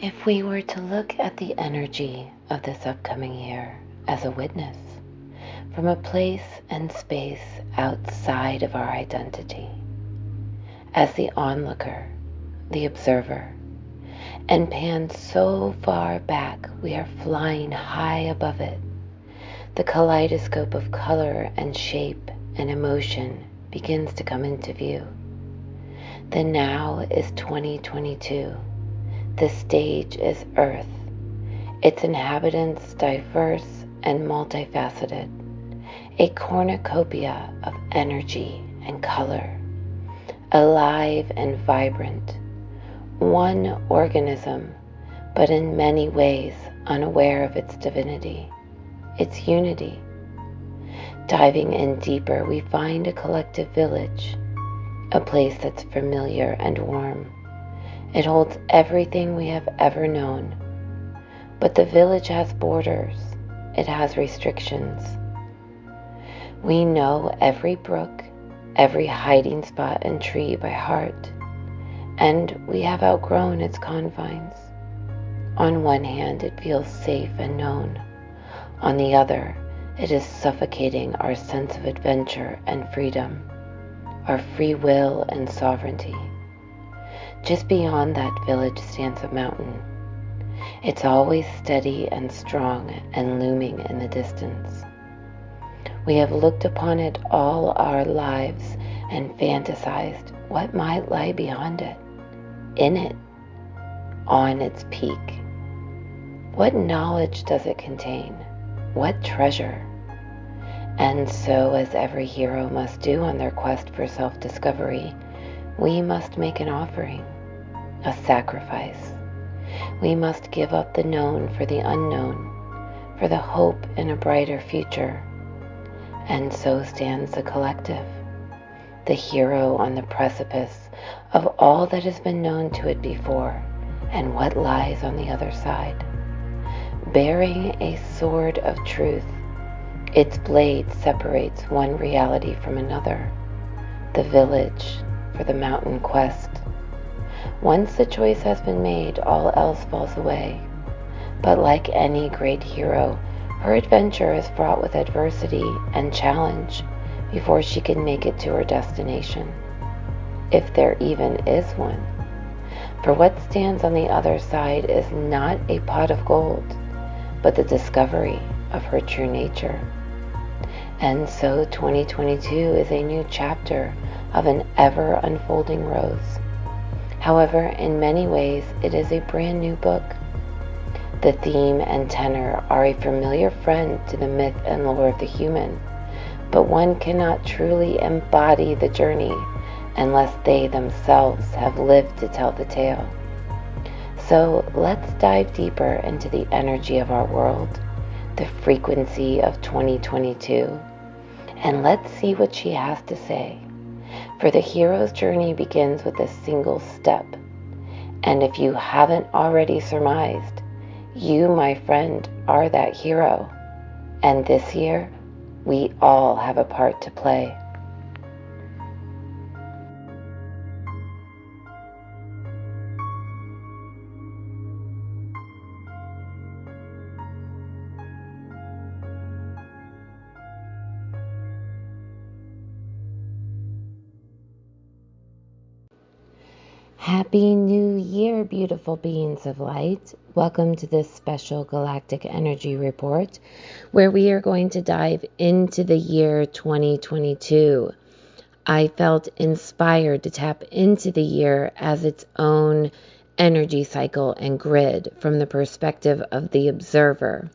If we were to look at the energy of this upcoming year as a witness, from a place and space outside of our identity, as the onlooker, the observer, and pan so far back we are flying high above it, the kaleidoscope of color and shape and emotion begins to come into view. The now is 2022. The stage is Earth, its inhabitants diverse and multifaceted, a cornucopia of energy and color, alive and vibrant, one organism, but in many ways unaware of its divinity, its unity. Diving in deeper, we find a collective village, a place that's familiar and warm. It holds everything we have ever known. But the village has borders. It has restrictions. We know every brook, every hiding spot and tree by heart, and we have outgrown its confines. On one hand, it feels safe and known. On the other, it is suffocating our sense of adventure and freedom, our free will and sovereignty. Just beyond that village stands a mountain. It's always steady and strong and looming in the distance. We have looked upon it all our lives and fantasized what might lie beyond it, in it, on its peak. What knowledge does it contain? What treasure? And so, as every hero must do on their quest for self-discovery, we must make an offering, a sacrifice. We must give up the known for the unknown, for the hope in a brighter future. And so stands the collective, the hero on the precipice of all that has been known to it before and what lies on the other side. Bearing a sword of truth, its blade separates one reality from another, the village for the mountain quest. Once the choice has been made, all else falls away. But like any great hero, her adventure is fraught with adversity and challenge before she can make it to her destination, if there even is one. For what stands on the other side is not a pot of gold, but the discovery of her true nature. And so 2022 is a new chapter of an ever unfolding rose. However, in many ways, it is a brand new book. The theme and tenor are a familiar friend to the myth and lore of the human, but one cannot truly embody the journey unless they themselves have lived to tell the tale. So let's dive deeper into the energy of our world, the frequency of 2022, and let's see what she has to say. For the hero's journey begins with a single step. And if you haven't already surmised, you, my friend, are that hero. And this year, we all have a part to play. Happy New Year, beautiful beings of light. Welcome to this special Galactic Energy Report, where we are going to dive into the year 2022. I felt inspired to tap into the year as its own energy cycle and grid from the perspective of the observer.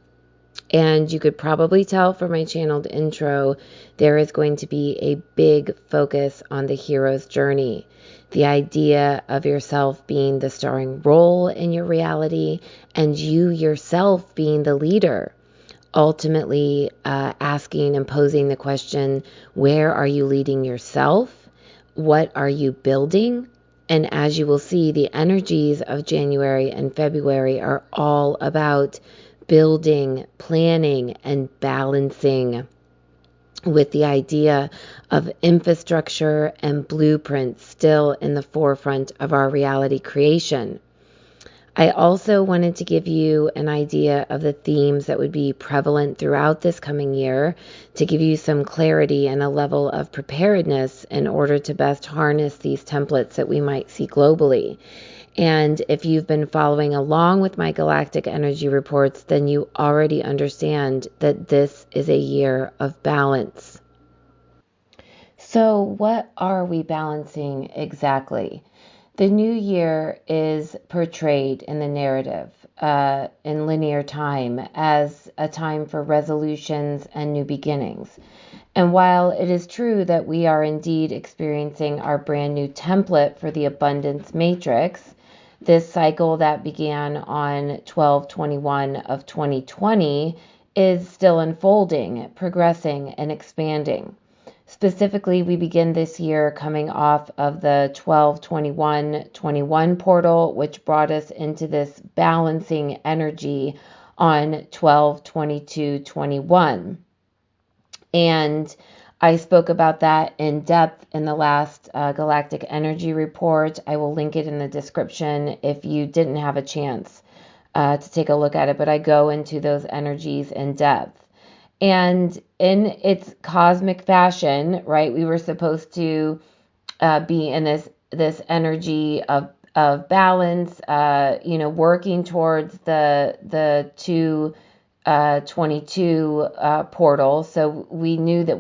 And you could probably tell from my channeled intro, there is going to be a big focus on the hero's journey. The idea of yourself being the starring role in your reality and you yourself being the leader. Ultimately, asking and posing the question, where are you leading yourself? What are you building? And as you will see, the energies of January and February are all about building, planning, and balancing, with the idea of infrastructure and blueprints still in the forefront of our reality creation. I also wanted to give you an idea of the themes that would be prevalent throughout this coming year to give you some clarity and a level of preparedness in order to best harness these templates that we might see globally. And if you've been following along with my galactic energy reports, then you already understand that this is a year of balance. So what are we balancing exactly? The new year is portrayed in the narrative in linear time as a time for resolutions and new beginnings. And while it is true that we are indeed experiencing our brand new template for the abundance matrix, this cycle that began on 12/21 of 2020 is still unfolding, progressing, and expanding. Specifically, we begin this year coming off of the 12/21/21 portal, which brought us into this balancing energy on 12/22/21. And I spoke about that in depth in the last Galactic Energy report. I will link it in the description if you didn't have a chance to take a look at it, but I go into those energies in depth. And in its cosmic fashion, right, we were supposed to be in this energy of balance, working towards the 22 portal. So we knew that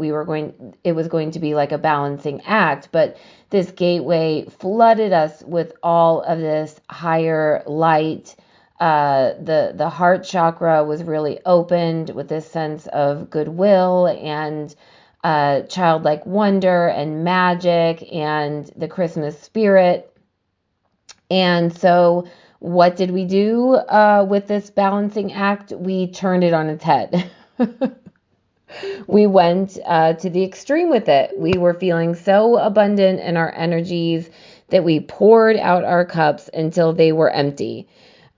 it was going to be like a balancing act, but this gateway flooded us with all of this higher light. The heart chakra was really opened with this sense of goodwill and childlike wonder and magic and the Christmas spirit. And so what did we do with this balancing act? We turned it on its head. We went to the extreme with it. We were feeling so abundant in our energies that we poured out our cups until they were empty.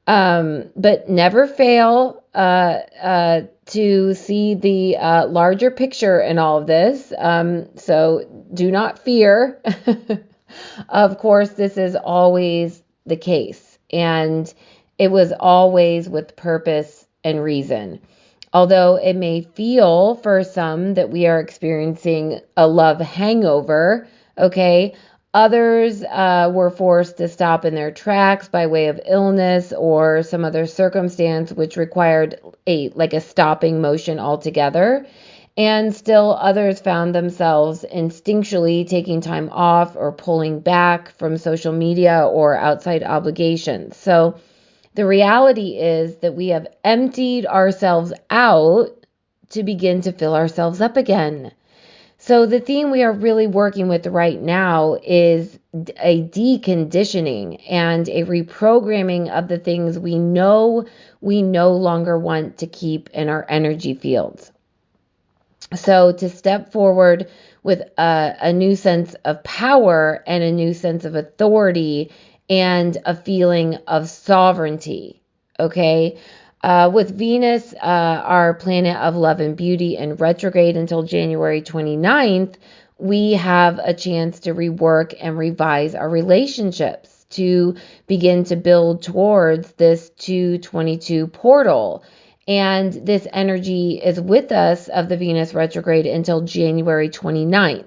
But never fail to see the larger picture in all of this. So do not fear. Of course, this is always the case, and it was always with purpose and reason. Although it may feel for some that we are experiencing a love hangover, okay, others were forced to stop in their tracks by way of illness or some other circumstance which required a stopping motion altogether. And still others found themselves instinctually taking time off or pulling back from social media or outside obligations. So the reality is that we have emptied ourselves out to begin to fill ourselves up again. So the theme we are really working with right now is a deconditioning and a reprogramming of the things we know we no longer want to keep in our energy fields. So to step forward with a new sense of power and a new sense of authority and a feeling of sovereignty, okay? With Venus, our planet of love and beauty, in retrograde until January 29th, we have a chance to rework and revise our relationships to begin to build towards this 222 portal. And this energy is with us of the Venus retrograde until January 29th.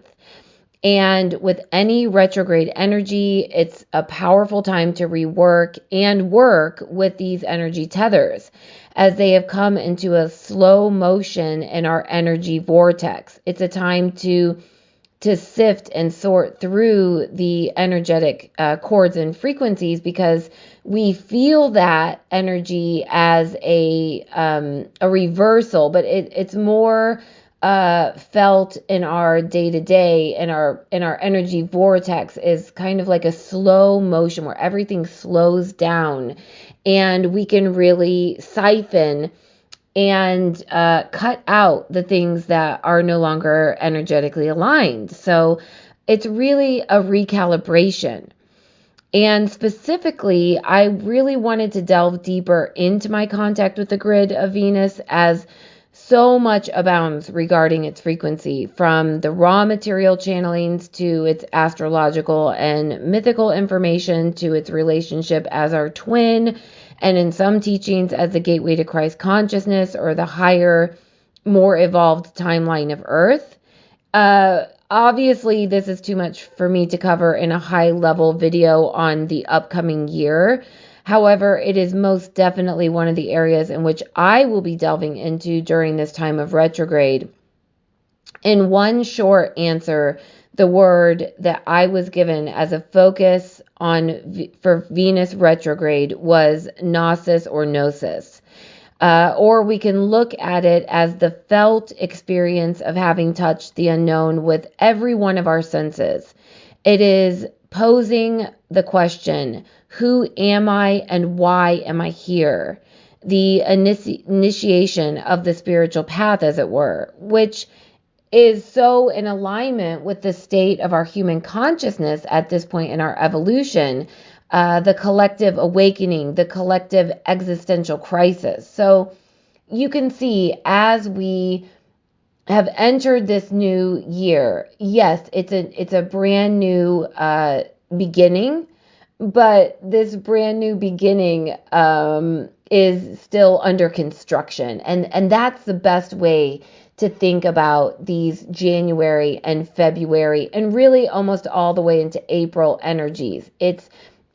And with any retrograde energy, it's a powerful time to rework and work with these energy tethers as they have come into a slow motion in our energy vortex. It's a time to sift and sort through the energetic chords and frequencies, because we feel that energy as a reversal, but it's more felt in our day-to-day, in our energy vortex is kind of like a slow motion where everything slows down and we can really siphon and cut out the things that are no longer energetically aligned. So it's really a recalibration. And specifically, I really wanted to delve deeper into my contact with the grid of Venus, as so much abounds regarding its frequency, from the raw material channelings to its astrological and mythical information to its relationship as our twin, and in some teachings as the gateway to Christ consciousness or the higher, more evolved timeline of Earth. Obviously, this is too much for me to cover in a high-level video on the upcoming year. However, it is most definitely one of the areas in which I will be delving into during this time of retrograde. In one short answer, the word that I was given as a focus for Venus retrograde was Gnosis or Gnosis. Or we can look at it as the felt experience of having touched the unknown with every one of our senses. It is posing the question, who am I and why am I here? The initiation of the spiritual path, as it were, which is so in alignment with the state of our human consciousness at this point in our evolution, the collective awakening, the collective existential crisis. So you can see as we have entered this new year, yes, it's a brand new beginning, but this brand new beginning is still under construction, and that's the best way to think about these January and February and really almost all the way into April energies. It's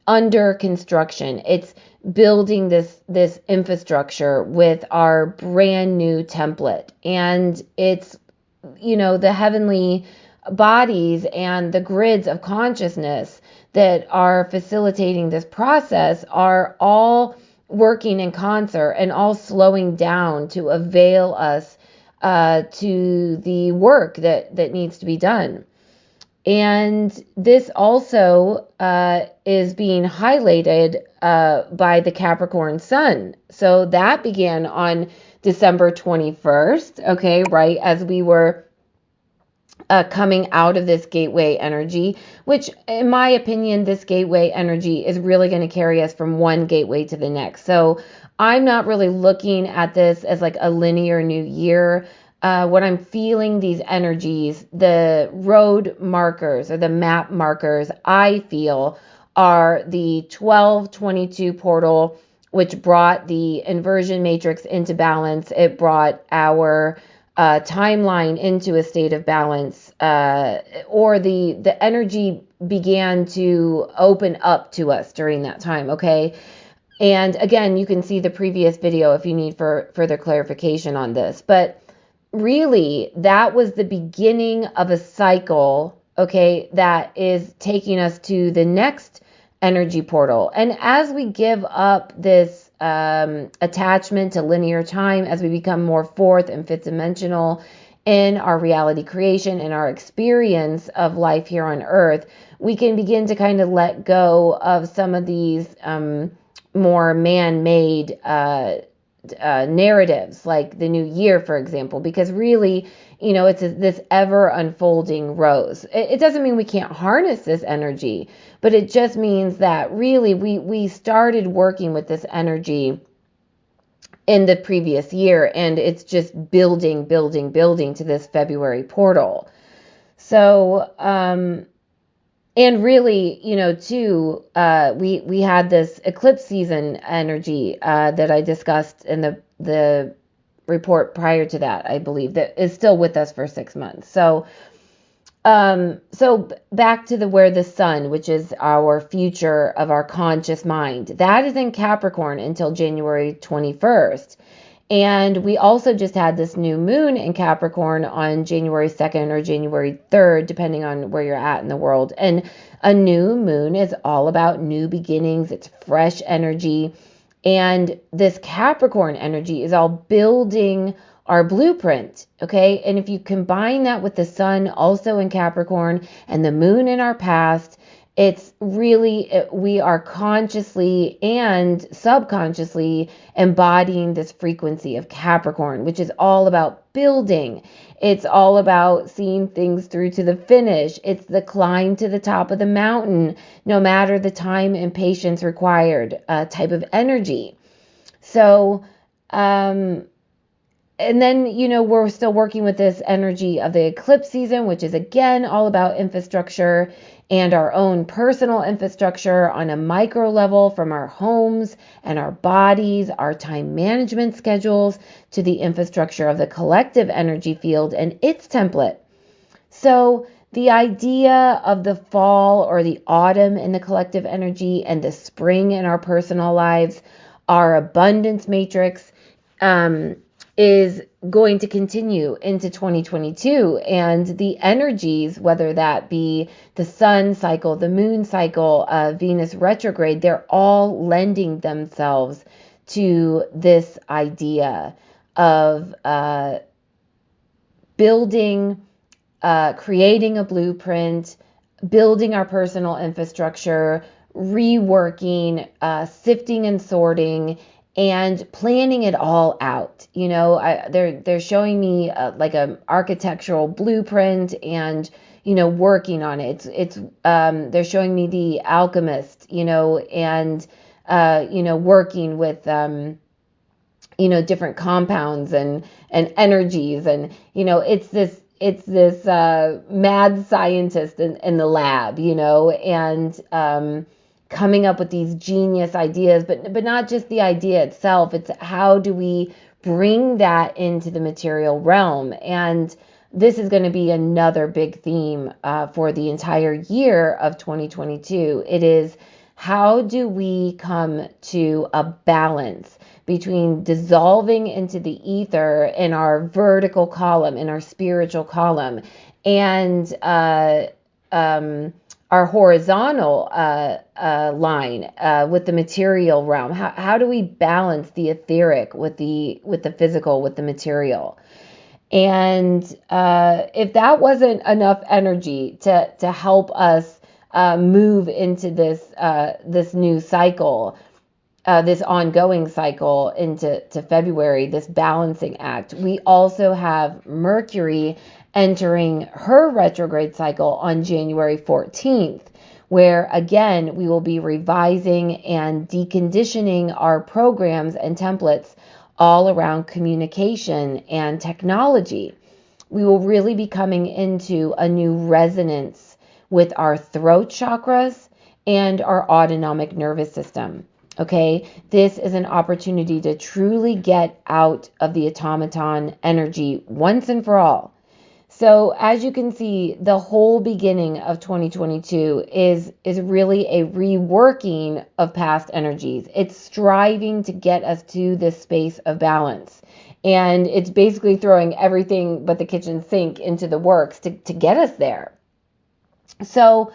under construction. It's building this infrastructure with our brand new template, and it's the heavenly bodies and the grids of consciousness that are facilitating this process are all working in concert and all slowing down to avail us to the work that needs to be done. And this also is being highlighted by the Capricorn sun. So that began on December 21st, okay, right as we were coming out of this gateway energy, which in my opinion, this gateway energy is really going to carry us from one gateway to the next. So I'm not really looking at this as like a linear new year. What I'm feeling, these energies, the road markers or the map markers, I feel are the 1222 portal, which brought the inversion matrix into balance. It brought our timeline into a state of balance, or the energy began to open up to us during that time, okay? And again, you can see the previous video if you need further clarification on this. But really, that was the beginning of a cycle, okay, that is taking us to the next energy portal. And as we give up this attachment to linear time, as we become more fourth and fifth dimensional in our reality creation and our experience of life here on Earth, we can begin to kind of let go of some of these more man-made narratives, like the new year, for example, because really, it's this ever unfolding rose. It doesn't mean we can't harness this energy, but it just means that really we started working with this energy in the previous year, and it's just building to this February portal. So, and really, too, we had this eclipse season energy that I discussed in the report prior to that, I believe, that is still with us for 6 months. So back to where the sun, which is our future of our conscious mind, that is in Capricorn until January 21st. And we also just had this new moon in Capricorn on January 2nd or January 3rd, depending on where you're at in the world. And a new moon is all about new beginnings. It's fresh energy. And this Capricorn energy is all building our blueprint, okay? And if you combine that with the sun also in Capricorn and the moon in our past, it's really, we are consciously and subconsciously embodying this frequency of Capricorn, which is all about building. It's all about seeing things through to the finish. It's the climb to the top of the mountain, no matter the time and patience required type of energy. So, and then, we're still working with this energy of the eclipse season, which is again all about infrastructure and our own personal infrastructure on a micro level, from our homes and our bodies, our time management schedules, to the infrastructure of the collective energy field and its template. So the idea of the fall or the autumn in the collective energy and the spring in our personal lives, our abundance matrix, is going to continue into 2022. And the energies, whether that be the sun cycle, the moon cycle, Venus retrograde, they're all lending themselves to this idea of building, creating a blueprint, building our personal infrastructure, reworking, sifting and sorting, and planning it all out. They're showing me like an architectural blueprint, and working on it. It's they're showing me the alchemist, and working with different compounds and energies, and it's this mad scientist in the lab, and coming up with these genius ideas, but not just the idea itself. It's how do we bring that into the material realm. And this is going to be another big theme for the entire year of 2022. It is, how do we come to a balance between dissolving into the ether in our vertical column, in our spiritual column, and our horizontal line with the material realm? How do we balance the etheric with the physical, with the material? And if that wasn't enough energy to help us move into this new cycle, this ongoing cycle into February, this balancing act, we also have Mercury entering her retrograde cycle on January 14th, where again, we will be revising and deconditioning our programs and templates all around communication and technology. We will really be coming into a new resonance with our throat chakras and our autonomic nervous system. Okay, this is an opportunity to truly get out of the automaton energy once and for all. So as you can see, the whole beginning of 2022 is really a reworking of past energies. It's striving to get us to this space of balance. And it's basically throwing everything but the kitchen sink into the works to get us there. So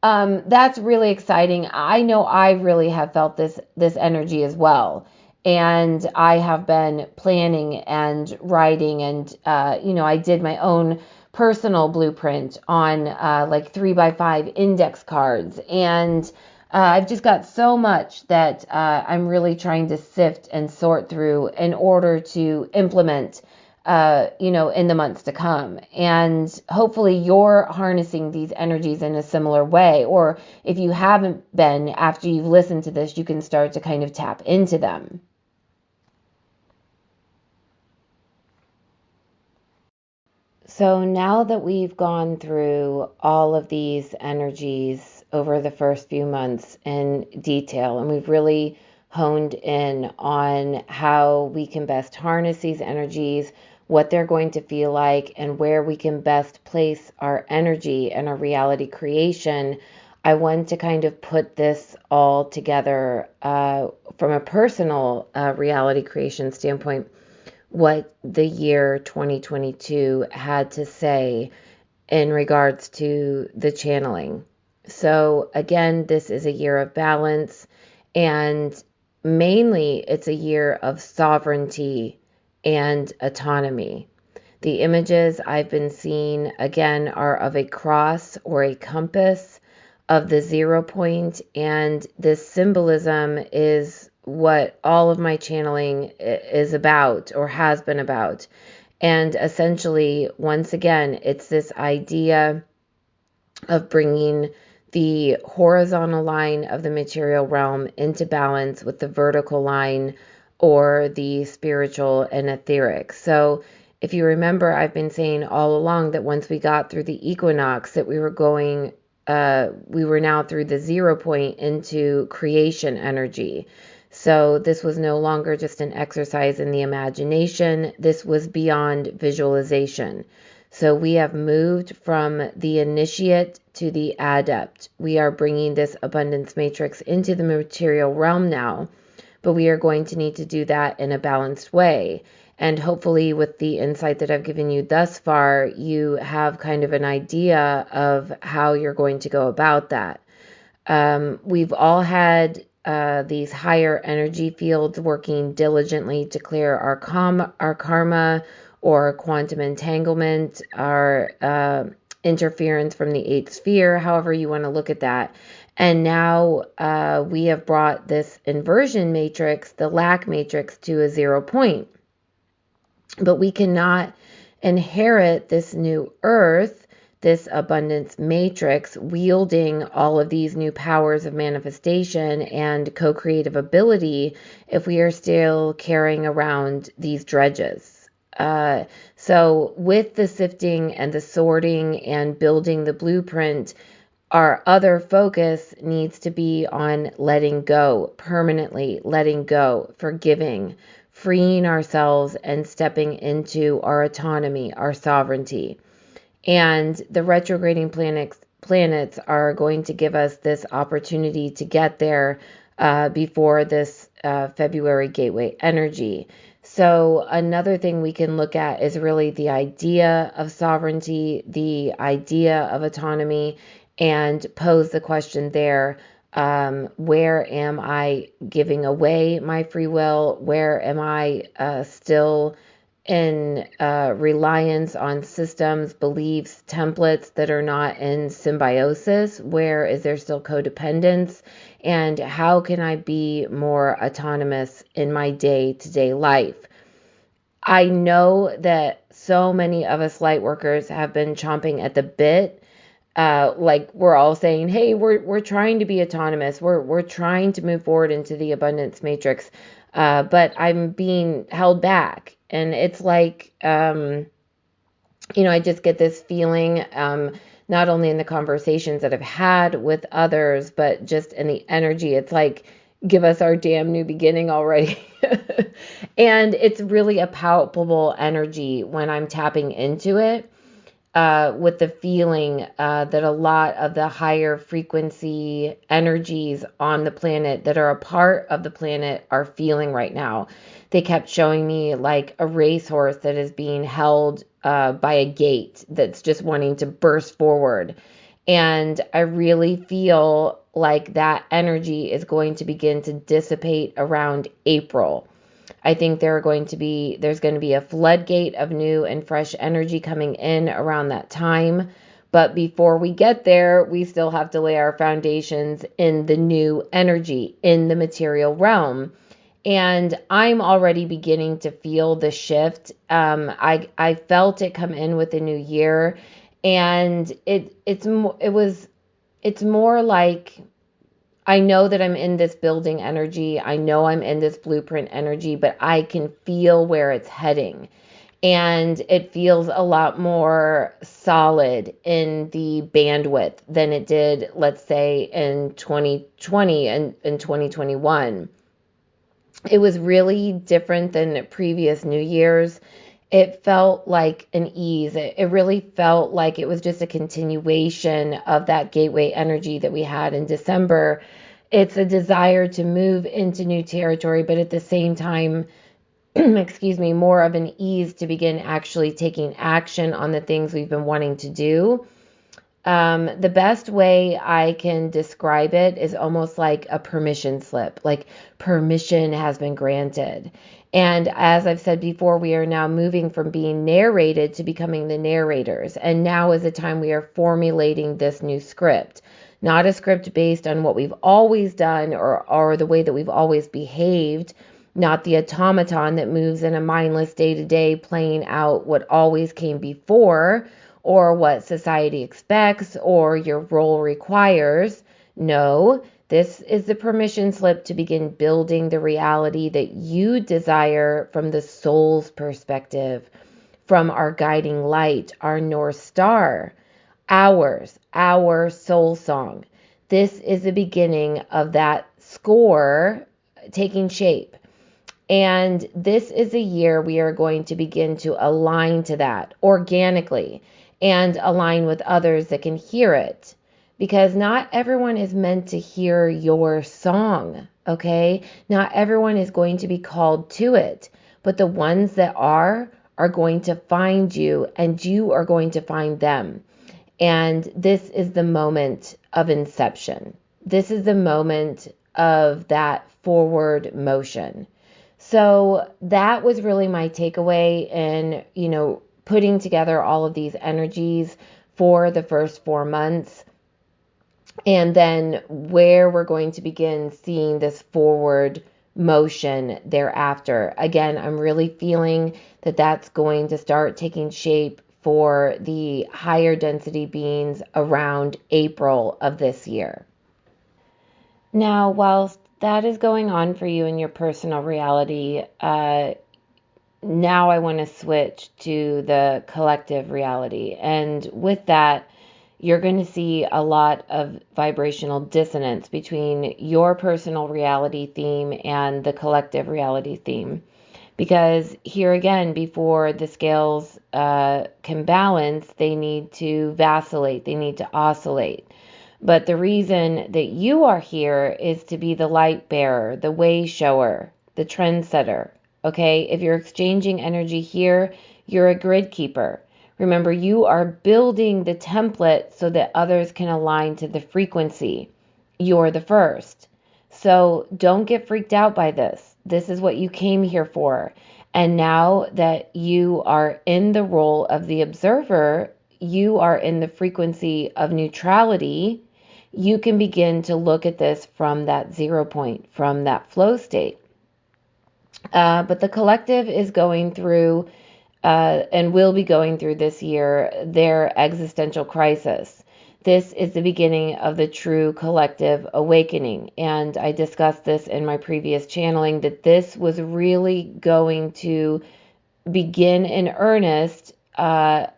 that's really exciting. I know I really have felt this energy as well. And I have been planning and writing, and I did my own personal blueprint on like 3x5 index cards, and I've just got so much that I'm really trying to sift and sort through in order to implement in the months to come. And hopefully you're harnessing these energies in a similar way, or if you haven't been, after you've listened to this, you can start to kind of tap into them. So now that we've gone through all of these energies over the first few months in detail, and we've really honed in on how we can best harness these energies, what they're going to feel like, and where we can best place our energy and our reality creation, I want to kind of put this all together from a personal reality creation standpoint, what the year 2022 had to say in regards to the channeling. So again, this is a year of balance, and mainly it's a year of sovereignty and autonomy. The images I've been seeing again are of a cross or a compass, of the 0 point, and this symbolism is what all of my channeling is about, or has been about. And essentially, once again, it's this idea of bringing the horizontal line of the material realm into balance with the vertical line or the spiritual and etheric. So if you remember, I've been saying all along that once we got through the equinox, that we were now through the 0 point into creation energy. So this was no longer just an exercise in the imagination. This was beyond visualization. So we have moved from the initiate to the adept. We are bringing this abundance matrix into the material realm now, but we are going to need to do that in a balanced way. And hopefully with the insight that I've given you thus far, you have kind of an idea of how you're going to go about that. We've all had these higher energy fields working diligently to clear our karma or quantum entanglement, our interference from the eighth sphere, however you want to look at that. And now we have brought this inversion matrix, the lack matrix, to a 0 point. But we cannot inherit this new earth, this abundance matrix, wielding all of these new powers of manifestation and co-creative ability if we are still carrying around these dredges. So with the sifting and the sorting and building the blueprint, our other focus needs to be on letting go, permanently letting go, forgiving, freeing ourselves and stepping into our autonomy, our sovereignty. And the retrograding planets are going to give us this opportunity to get there before this February gateway energy. So another thing we can look at is really the idea of sovereignty, the idea of autonomy, and pose the question there, where am I giving away my free will? Where am I still in reliance on systems, beliefs, templates that are not in symbiosis? Where is there still codependence? And how can I be more autonomous in my day-to-day life? I know that so many of us light workers have been chomping at the bit. Like we're all saying, hey, we're trying to be autonomous. We're trying to move forward into the abundance matrix. But I'm being held back. And it's like, I just get this feeling, not only in the conversations that I've had with others, but just in the energy. It's like, give us our damn new beginning already. And it's really a palpable energy when I'm tapping into it. With the feeling that a lot of the higher frequency energies on the planet that are a part of the planet are feeling right now. They kept showing me like a racehorse that is being held by a gate that's just wanting to burst forward. And I really feel like that energy is going to begin to dissipate around April. I think there's going to be a floodgate of new and fresh energy coming in around that time. But before we get there, we still have to lay our foundations in the new energy, in the material realm. And I'm already beginning to feel the shift. I felt it come in with the new year, and it's more like, I know that I'm in this building energy. I know I'm in this blueprint energy, but I can feel where it's heading. And it feels a lot more solid in the bandwidth than it did, let's say, in 2020 and in 2021. It was really different than previous New Year's. It felt like an ease. It really felt like it was just a continuation of that gateway energy that we had in December. It's a desire to move into new territory, but at the same time, excuse me, more of an ease to begin actually taking action on the things we've been wanting to do. The best way I can describe it is almost like a permission slip, like permission has been granted. And as I've said before, we are now moving from being narrated to becoming the narrators. And now is the time we are formulating this new script, not a script based on what we've always done or the way that we've always behaved, not the automaton that moves in a mindless day-to-day playing out what always came before, or what society expects or your role requires. No, This is the permission slip to begin building the reality that you desire from the soul's perspective, from our guiding light, our North Star, our soul song. This is the beginning of that score taking shape. And this is a year we are going to begin to align to that organically and align with others that can hear it. Because not everyone is meant to hear your song, okay? Not everyone is going to be called to it. But the ones that are going to find you, and you are going to find them. And this is the moment of inception. This is the moment of that forward motion. So that was really my takeaway in, putting together all of these energies for the first 4 months. And then where we're going to begin seeing this forward motion thereafter. Again, I'm really feeling that that's going to start taking shape for the higher density beings around April of this year. Now, whilst that is going on for you in your personal reality, now I want to switch to the collective reality. And with that, you're going to see a lot of vibrational dissonance between your personal reality theme and the collective reality theme. Because here again, before the scales can balance, they need to vacillate, they need to oscillate. But the reason that you are here is to be the light bearer, the way shower, the trendsetter. Okay, if you're exchanging energy here, you're a grid keeper. Remember, you are building the template so that others can align to the frequency. You're the first. So don't get freaked out by this. This is what you came here for. And now that you are in the role of the observer, you are in the frequency of neutrality. You can begin to look at this from that 0 point, from that flow state. But the collective is going through and will be going through this year their existential crisis. This is the beginning of the true collective awakening. And I discussed this in my previous channeling, that this was really going to begin in earnest at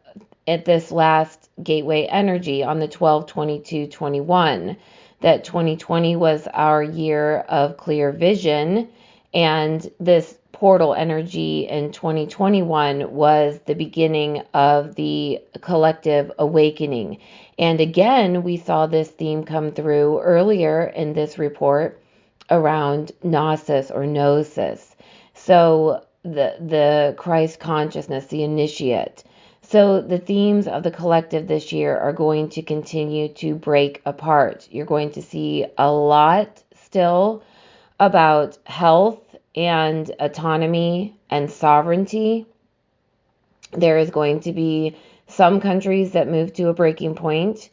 this last gateway energy on the 12/22/21. That 2020 was our year of clear vision, and this portal energy in 2021 was the beginning of the collective awakening. And again, we saw this theme come through earlier in this report around Gnosis or Gnosis. So the Christ consciousness, the initiate. So the themes of the collective this year are going to continue to break apart. You're going to see a lot still about health and autonomy and sovereignty. There is going to be some countries that move to a breaking point.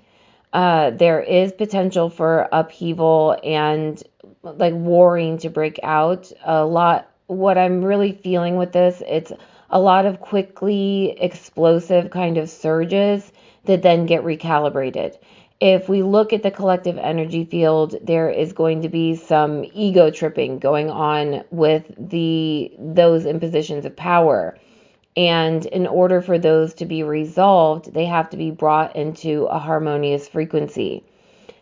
There is potential for upheaval and like warring to break out. A lot. What I'm really feeling with this, it's a lot of quickly explosive kind of surges that then get recalibrated. If we look at the collective energy field, there is going to be some ego tripping going on with those in positions of power. And in order for those to be resolved, they have to be brought into a harmonious frequency.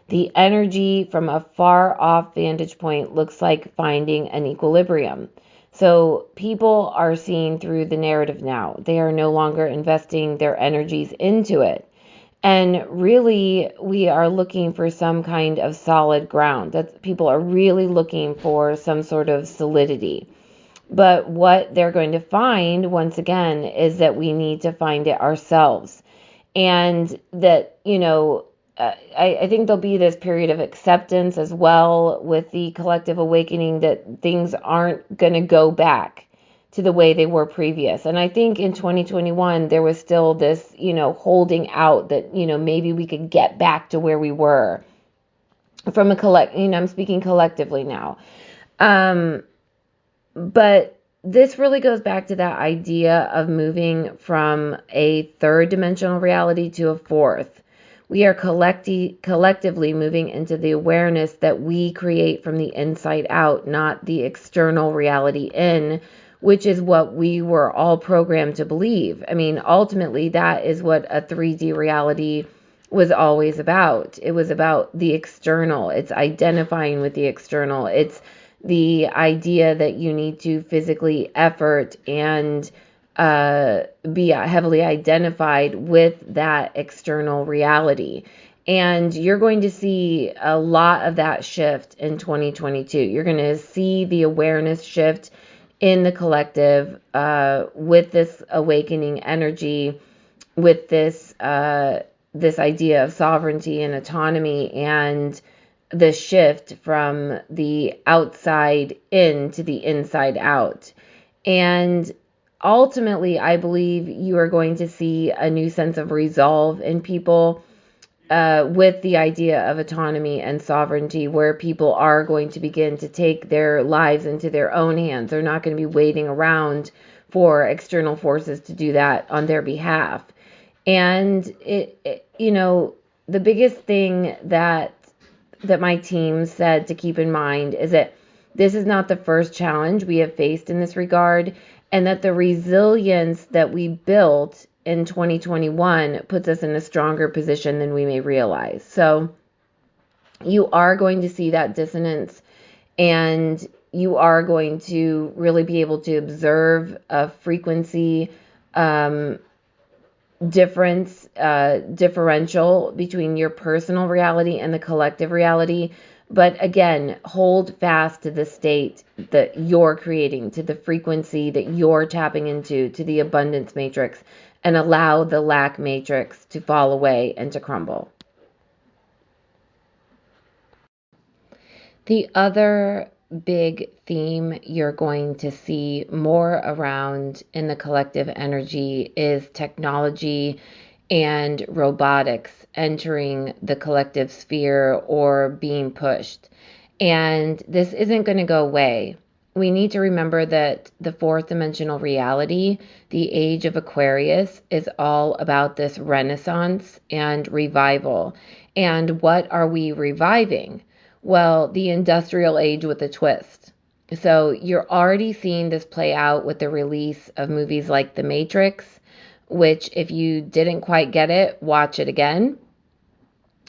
The energy from a far off vantage point looks like finding an equilibrium. So people are seeing through the narrative now. They are no longer investing their energies into it. And really, we are looking for some kind of solid ground. That people are really looking for some sort of solidity. But what they're going to find, once again, is that we need to find it ourselves. And that, I think there'll be this period of acceptance as well with the collective awakening that things aren't going to go back to the way they were previous. And I think in 2021, there was still this, holding out that, maybe we could get back to where we were from I'm speaking collectively now. But this really goes back to that idea of moving from a third dimensional reality to a fourth, We are collectively moving into the awareness that we create from the inside out, not the external reality in, which is what we were all programmed to believe. I mean, ultimately, that is what a 3D reality was always about. It was about the external. It's identifying with the external. It's the idea that you need to physically effort and be heavily identified with that external reality. And you're going to see a lot of that shift in 2022. You're going to see the awareness shift in the collective with this awakening energy, with this this idea of sovereignty and autonomy, and the shift from the outside in to the inside out. And ultimately, I believe you are going to see a new sense of resolve in people with the idea of autonomy and sovereignty, where people are going to begin to take their lives into their own hands. They're not going to be waiting around for external forces to do that on their behalf. And the biggest thing that my team said to keep in mind is that this is not the first challenge we have faced in this regard, and that the resilience that we built in 2021 puts us in a stronger position than we may realize. So you are going to see that dissonance, and you are going to really be able to observe a frequency differential between your personal reality and the collective reality. But again, hold fast to the state that you're creating, to the frequency that you're tapping into, to the abundance matrix, and allow the lack matrix to fall away and to crumble. The other big theme you're going to see more around in the collective energy is technology and robotics entering the collective sphere or being pushed. And this isn't going to go away. We need to remember that the fourth dimensional reality, the age of Aquarius, is all about this renaissance and revival. And what are we reviving? Well, the industrial age with a twist. So you're already seeing this play out with the release of movies like The Matrix, which, if you didn't quite get it, watch it again,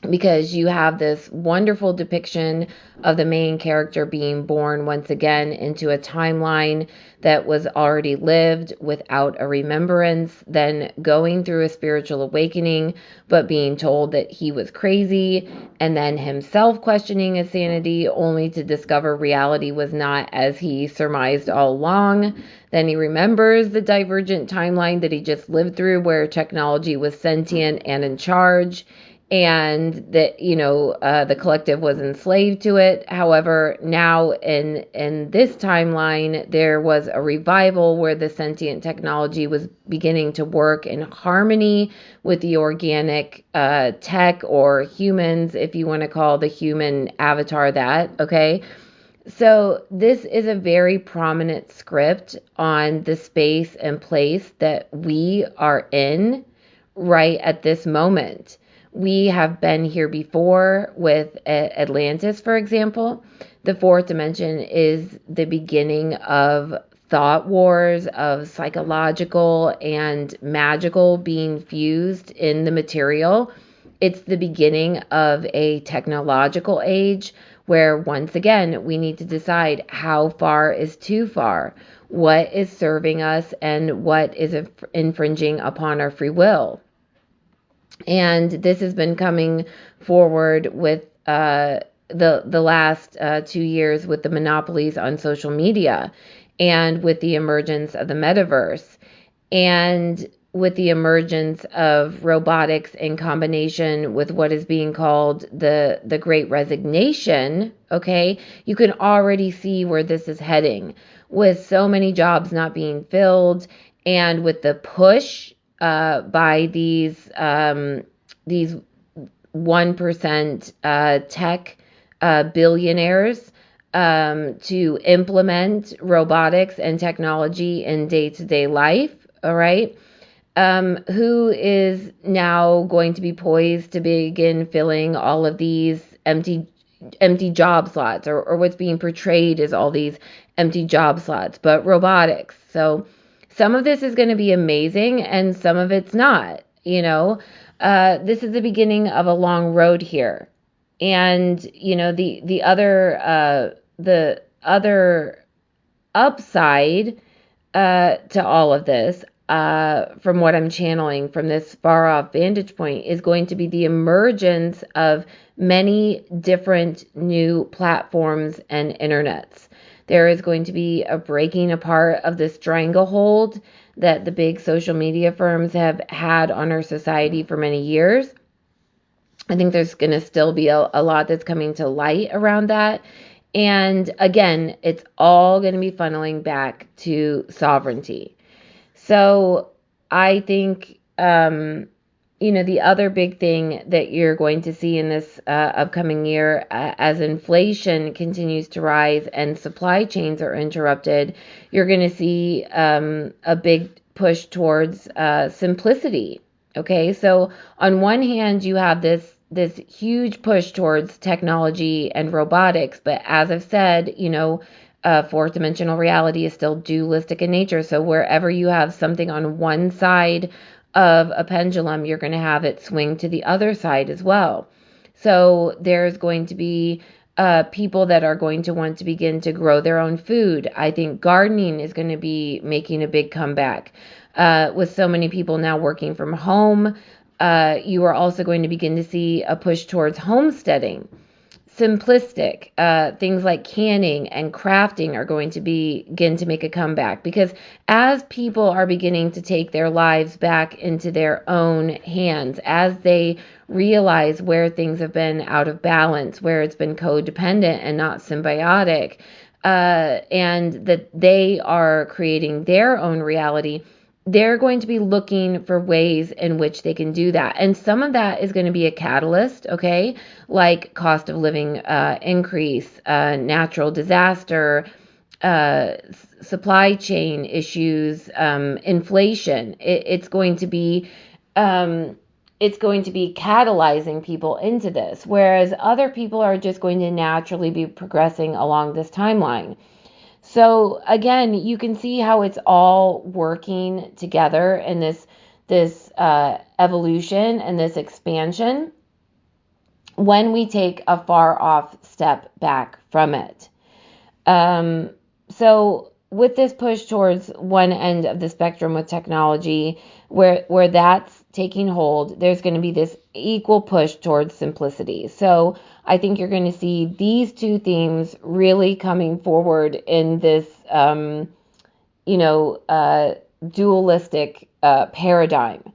because you have this wonderful depiction of the main character being born once again into a timeline that was already lived without a remembrance, then going through a spiritual awakening, but being told that he was crazy, and then himself questioning his sanity, only to discover reality was not as he surmised all along. Then he remembers the divergent timeline that he just lived through, where technology was sentient and in charge, and that the collective was enslaved to it. However, now in this timeline, there was a revival where the sentient technology was beginning to work in harmony with the organic tech, or humans, if you want to call the human avatar that. Okay, so this is a very prominent script on the space and place that we are in right at this moment. We have been here before with Atlantis, for example. The fourth dimension is the beginning of thought wars, of psychological and magical being fused in the material. It's the beginning of a technological age where, once again, we need to decide how far is too far, what is serving us, and what is infringing upon our free will. And this has been coming forward with the last 2 years with the monopolies on social media, and with the emergence of the metaverse, and with the emergence of robotics in combination with what is being called the Great Resignation. Okay, you can already see where this is heading, with so many jobs not being filled, and with the push by these 1% tech billionaires to implement robotics and technology in day-to-day life. All right. who is now going to be poised to begin filling all of these empty job slots, or what's being portrayed as all these empty job slots, but robotics. So some of this is going to be amazing and some of it's not, this is the beginning of a long road here. And, the other upside to all of this, from what I'm channeling from this far off vantage point, is going to be the emergence of many different new platforms and internets. There is going to be a breaking apart of the stranglehold that the big social media firms have had on our society for many years. I think there's going to still be a lot that's coming to light around that. And again, it's all going to be funneling back to sovereignty. So I think, the other big thing that you're going to see in this upcoming year, as inflation continues to rise and supply chains are interrupted, you're going to see a big push towards simplicity. Okay, so on one hand, you have this huge push towards technology and robotics, but as I've said, fourth dimensional reality is still dualistic in nature. So wherever you have something on one side of a pendulum, you're going to have it swing to the other side as well. So there's going to be people that are going to want to begin to grow their own food. I think gardening is going to be making a big comeback. With so many people now working from home, you are also going to begin to see a push towards homesteading. Simplistic things like canning and crafting are going to begin to make a comeback, because as people are beginning to take their lives back into their own hands, as they realize where things have been out of balance, where it's been codependent and not symbiotic, and that they are creating their own reality, they're going to be looking for ways in which they can do that. And some of that is going to be a catalyst, okay? Like cost of living increase, natural disaster, supply chain issues, inflation. It's going to be catalyzing people into this, whereas other people are just going to naturally be progressing along this timeline. So again, you can see how it's all working together in this evolution and this expansion when we take a far off step back from it. So with this push towards one end of the spectrum with technology, where that's taking hold, there's going to be this equal push towards simplicity. So I think you're going to see these two themes really coming forward in this, dualistic paradigm.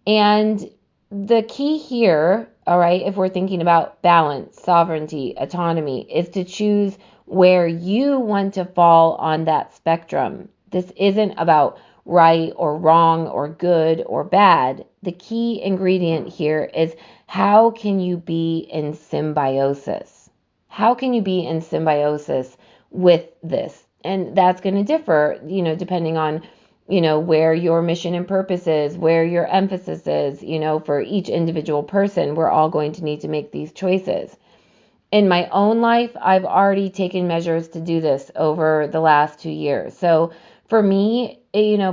And the key here, all right, if we're thinking about balance, sovereignty, autonomy, is to choose where you want to fall on that spectrum. This isn't about right or wrong or good or bad. The key ingredient here is, how can you be in symbiosis? How can you be in symbiosis with this? And that's going to differ, depending on, where your mission and purpose is, where your emphasis is, for each individual person. We're all going to need to make these choices. In my own life, I've already taken measures to do this over the last 2 years. So for me,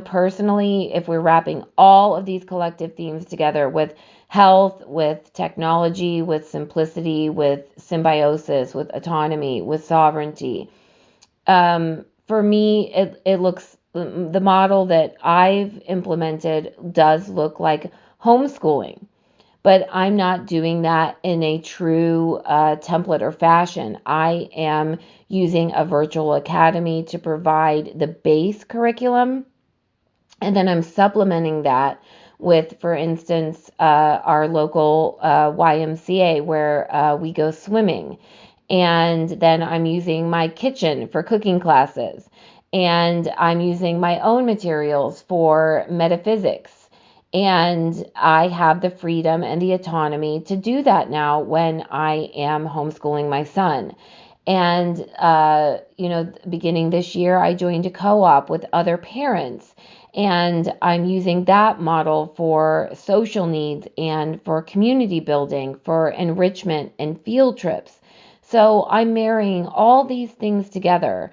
personally, if we're wrapping all of these collective themes together with health, with technology, with simplicity, with symbiosis, with autonomy, with sovereignty, for me, it looks, the model that I've implemented does look like homeschooling. But I'm not doing that in a true template or fashion. I am using a virtual academy to provide the base curriculum. And then I'm supplementing that with, for instance, our local YMCA, where we go swimming. And then I'm using my kitchen for cooking classes. And I'm using my own materials for metaphysics. And I have the freedom and the autonomy to do that now when I am homeschooling my son. And, beginning this year, I joined a co-op with other parents. And I'm using that model for social needs and for community building, for enrichment and field trips. So I'm marrying all these things together.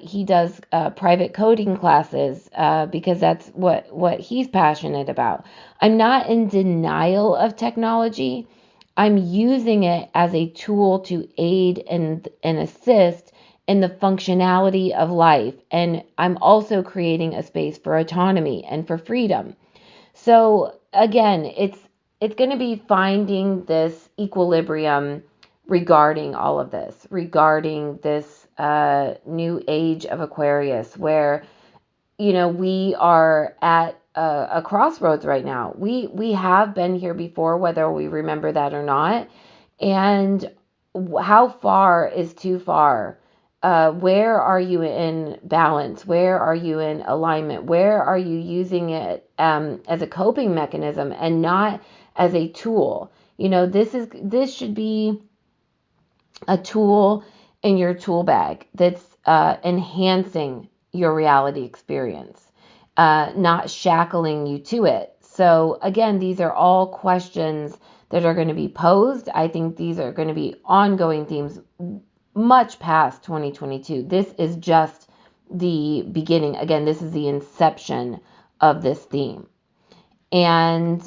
He does private coding classes because that's what he's passionate about. I'm not in denial of technology. I'm using it as a tool to aid and assist in the functionality of life. And I'm also creating a space for autonomy and for freedom. So again, it's going to be finding this equilibrium regarding all of this, regarding this new age of Aquarius, where we are at a crossroads right now. We have been here before, whether we remember that or not. And how far is too far? Where are you in balance? Where are you in alignment? Where are you using it as a coping mechanism and not as a tool? This should be a tool in your tool bag that's enhancing your reality experience, not shackling you to it. So, again, these are all questions that are going to be posed. I think these are going to be ongoing themes much past 2022. This is just the beginning. Again, this is the inception of this theme. And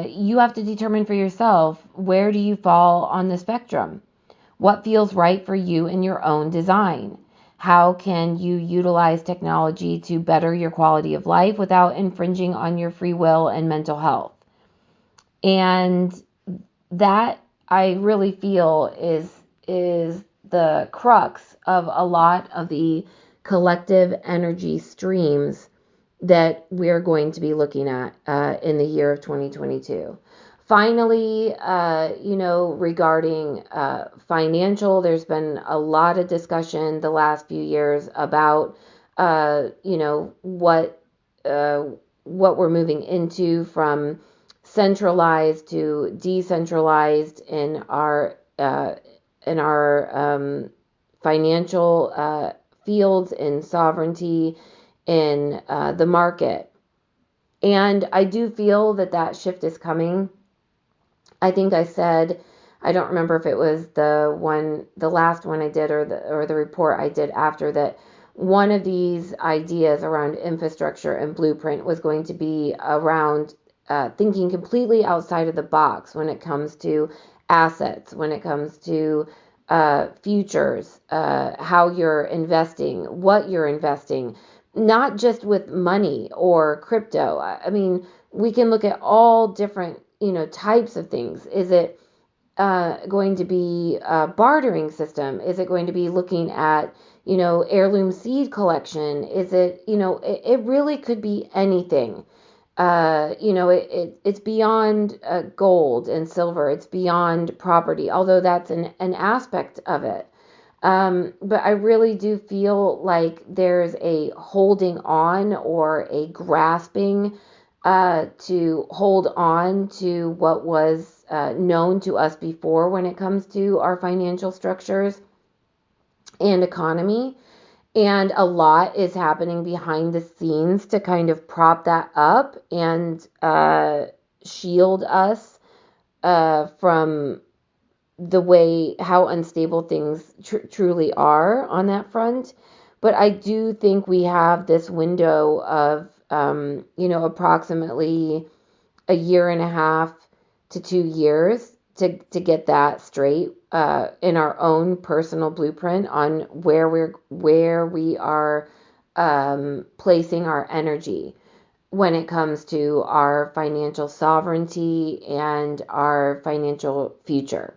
you have to determine for yourself, where do you fall on the spectrum? What feels right for you in your own design? How can you utilize technology to better your quality of life without infringing on your free will and mental health? And that, I really feel, is the crux of a lot of the collective energy streams that we're going to be looking at in the year of 2022. Finally, regarding financial, there's been a lot of discussion the last few years about, what we're moving into, from centralized to decentralized in our financial fields, in sovereignty, in the market. And I do feel that shift is coming. I think I said, I don't remember if it was the last one I did, or the report I did after that, one of these ideas around infrastructure and blueprint was going to be around thinking completely outside of the box when it comes to assets, when it comes to futures, how you're investing, what you're investing, not just with money or crypto. I mean, we can look at all different, types of things. Is it going to be a bartering system? Is it going to be looking at, heirloom seed collection? Is it, it really could be anything. It's beyond gold and silver. It's beyond property, although that's an aspect of it. But I really do feel like there's a holding on, or a grasping to hold on to what was known to us before when it comes to our financial structures and economy. And a lot is happening behind the scenes to kind of prop that up and shield us from the way how unstable things truly are on that front. But I do think we have this window of, approximately a year and a half to 2 years to get that straight in our own personal blueprint on where we are placing our energy when it comes to our financial sovereignty and our financial future.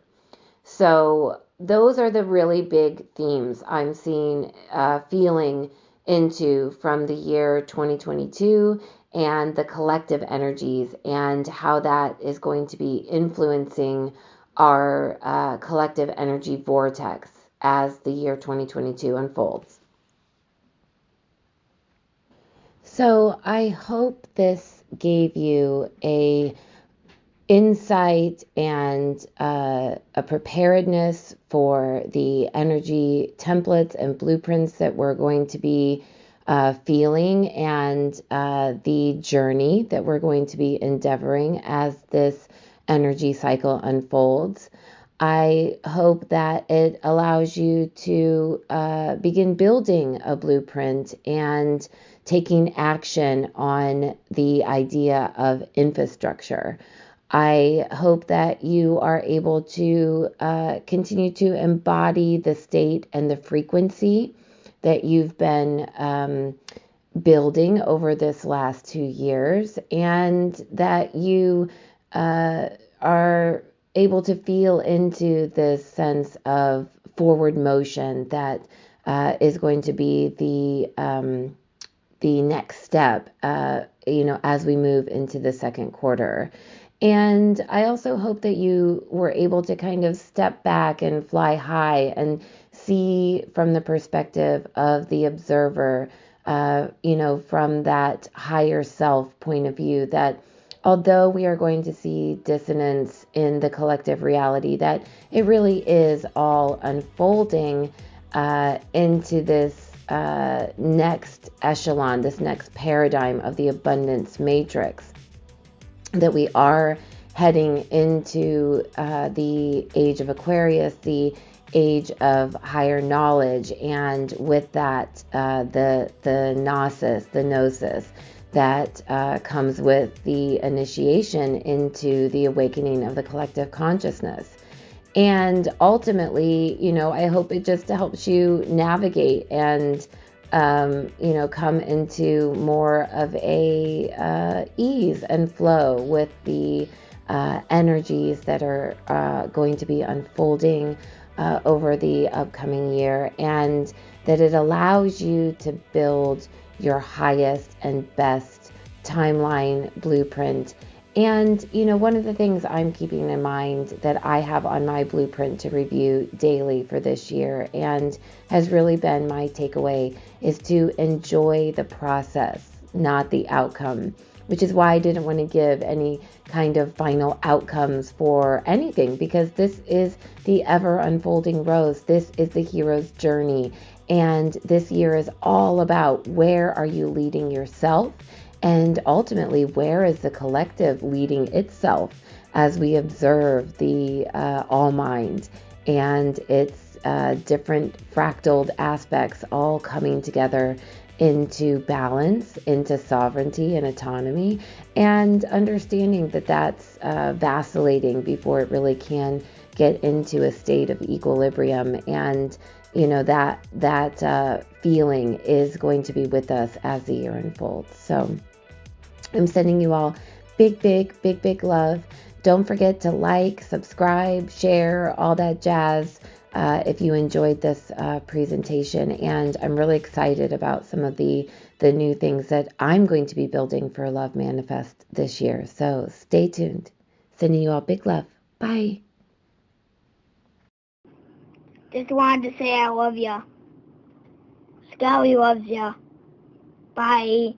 So those are the really big themes I'm seeing, feeling into from the year 2022, and the collective energies, and how that is going to be influencing our collective energy vortex as the year 2022 unfolds. So I hope this gave you a insight and a preparedness for the energy templates and blueprints that we're going to be feeling, and the journey that we're going to be endeavoring as this energy cycle unfolds. I hope that it allows you to begin building a blueprint and taking action on the idea of infrastructure. I hope that you are able to continue to embody the state and the frequency that you've been building over this last 2 years, and that you are able to feel into this sense of forward motion that is going to be the next step, as we move into the second quarter. And I also hope that you were able to kind of step back and fly high and see from the perspective of the observer, from that higher self point of view, that although we are going to see dissonance in the collective reality, that it really is all unfolding into this next echelon, this next paradigm of the abundance matrix, that we are heading into the age of Aquarius, the age of higher knowledge, and with that, the Gnosis, the Gnosis, that comes with the initiation into the awakening of the collective consciousness. And ultimately, I hope it just helps you navigate and come into more of a ease and flow with the energies that are going to be unfolding over the upcoming year, and that it allows you to build your highest and best timeline blueprint. And, one of the things I'm keeping in mind that I have on my blueprint to review daily for this year, and has really been my takeaway, is to enjoy the process, not the outcome, which is why I didn't want to give any kind of final outcomes for anything, because this is the ever unfolding rose. This is the hero's journey. And this year is all about, where are you leading yourself? And ultimately, where is the collective leading itself, as we observe the all mind and its different fractaled aspects all coming together into balance, into sovereignty and autonomy, and understanding that that's vacillating before it really can get into a state of equilibrium. And that feeling is going to be with us as the year unfolds. So I'm sending you all big love. Don't forget to like, subscribe, share, all that jazz if you enjoyed this presentation. And I'm really excited about some of the new things that I'm going to be building for Love Manifest this year. So stay tuned. Sending you all big love. Bye. Just wanted to say I love ya. Scully loves ya. Bye.